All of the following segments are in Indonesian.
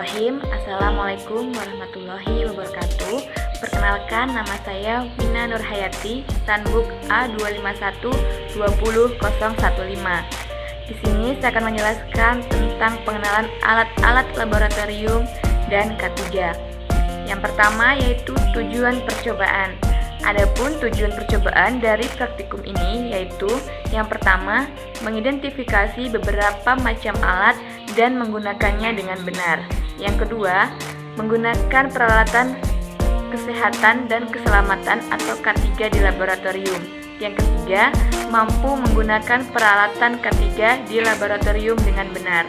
Bismillahirrahmanirrahim. Assalamualaikum warahmatullahi wabarakatuh. Perkenalkan, nama saya Wina Nurhayati, Stanbook A251-20015. Di sini saya akan menjelaskan tentang pengenalan alat-alat laboratorium dan K3. Yang pertama yaitu tujuan percobaan. Adapun tujuan percobaan dari praktikum ini yaitu yang pertama, mengidentifikasi beberapa macam alat dan menggunakannya dengan benar. Yang kedua, menggunakan peralatan kesehatan dan keselamatan atau K3 di laboratorium. Yang ketiga, mampu menggunakan peralatan K3 di laboratorium dengan benar.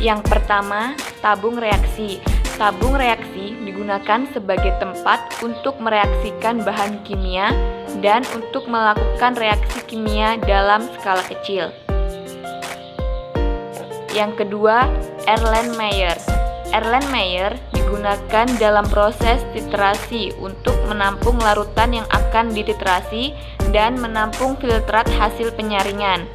Yang pertama, tabung reaksi. Tabung reaksi digunakan sebagai tempat untuk mereaksikan bahan kimia dan untuk melakukan reaksi kimia dalam skala kecil. Yang kedua, Erlenmeyer. Erlenmeyer digunakan dalam proses titrasi untuk menampung larutan yang akan dititrasi dan menampung filtrat hasil penyaringan.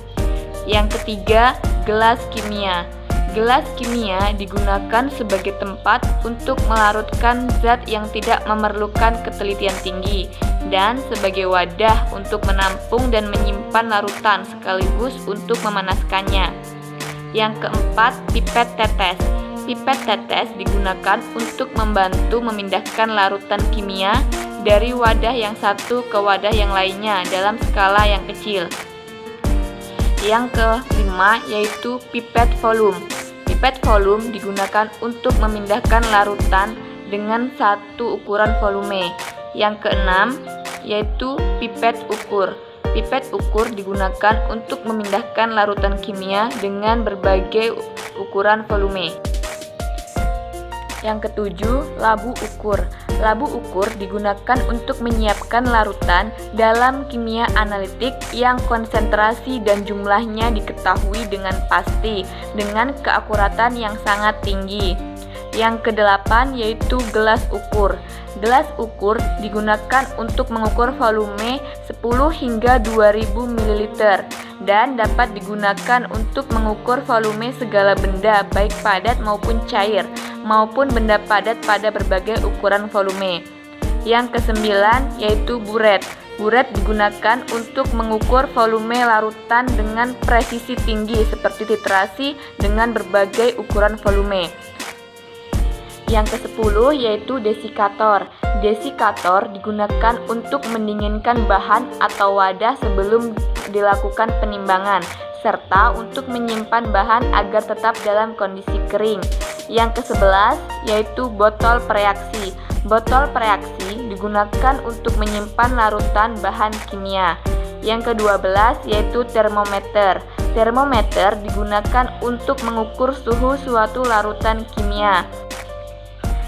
Yang ketiga, gelas kimia. Gelas kimia digunakan sebagai tempat untuk melarutkan zat yang tidak memerlukan ketelitian tinggi dan sebagai wadah untuk menampung dan menyimpan larutan sekaligus untuk memanaskannya. Yang keempat, pipet tetes. Pipet tetes digunakan untuk membantu memindahkan larutan kimia dari wadah yang satu ke wadah yang lainnya dalam skala yang kecil. Yang kelima yaitu pipet volume. Pipet volume digunakan untuk memindahkan larutan dengan satu ukuran volume. Yang keenam yaitu pipet ukur. Pipet ukur digunakan untuk memindahkan larutan kimia dengan berbagai ukuran volume. Yang ketujuh, labu ukur. Labu ukur digunakan untuk menyiapkan larutan dalam kimia analitik yang konsentrasi dan jumlahnya diketahui dengan pasti dengan keakuratan yang sangat tinggi. Yang kedelapan yaitu gelas ukur. Gelas ukur digunakan untuk mengukur volume 10 hingga 2000 ml dan dapat digunakan untuk mengukur volume segala benda baik padat maupun cair maupun benda padat pada berbagai ukuran volume. Yang kesembilan yaitu buret. Buret digunakan untuk mengukur volume larutan dengan presisi tinggi seperti titrasi dengan berbagai ukuran volume. Yang ke-10 yaitu desikator. Desikator digunakan untuk mendinginkan bahan atau wadah sebelum dilakukan penimbangan, serta untuk menyimpan bahan agar tetap dalam kondisi kering. Yang ke-11 yaitu botol pereaksi. Botol pereaksi digunakan untuk menyimpan larutan bahan kimia. Yang ke-12 yaitu termometer. Termometer digunakan untuk mengukur suhu suatu larutan kimia.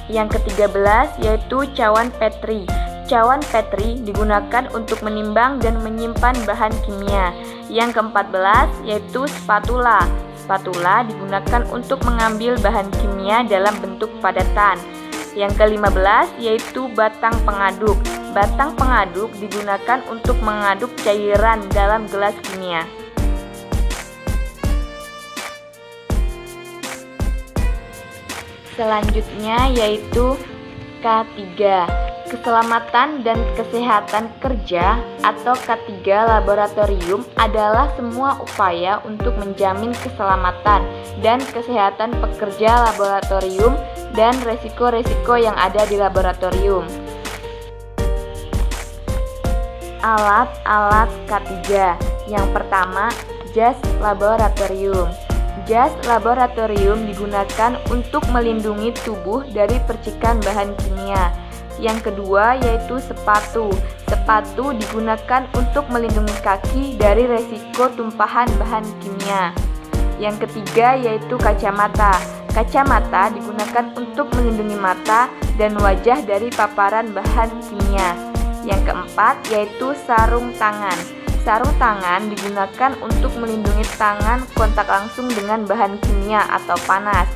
Yang ke-13 yaitu cawan Petri. Cawan Petri digunakan untuk menimbang dan menyimpan bahan kimia. Yang ke-14 yaitu spatula. Spatula digunakan untuk mengambil bahan kimia dalam bentuk padatan. Yang ke-15 yaitu batang pengaduk. Batang pengaduk digunakan untuk mengaduk cairan dalam gelas kimia. Selanjutnya yaitu K3, keselamatan dan kesehatan kerja atau K3 laboratorium adalah semua upaya untuk menjamin keselamatan dan kesehatan pekerja laboratorium dan resiko-resiko yang ada di laboratorium. Alat-alat K3. Yang pertama, jas laboratorium. Jas laboratorium digunakan untuk melindungi tubuh dari percikan bahan kimia. Yang kedua yaitu sepatu. Sepatu digunakan untuk melindungi kaki dari resiko tumpahan bahan kimia. Yang ketiga yaitu kacamata. Kacamata digunakan untuk melindungi mata dan wajah dari paparan bahan kimia. Yang keempat yaitu sarung tangan. Sarung tangan digunakan untuk melindungi tangan kontak langsung dengan bahan kimia atau panas.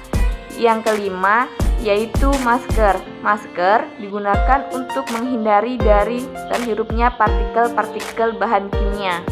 Yang kelima yaitu masker. Masker digunakan untuk menghindari dari terhirupnya partikel-partikel bahan kimia.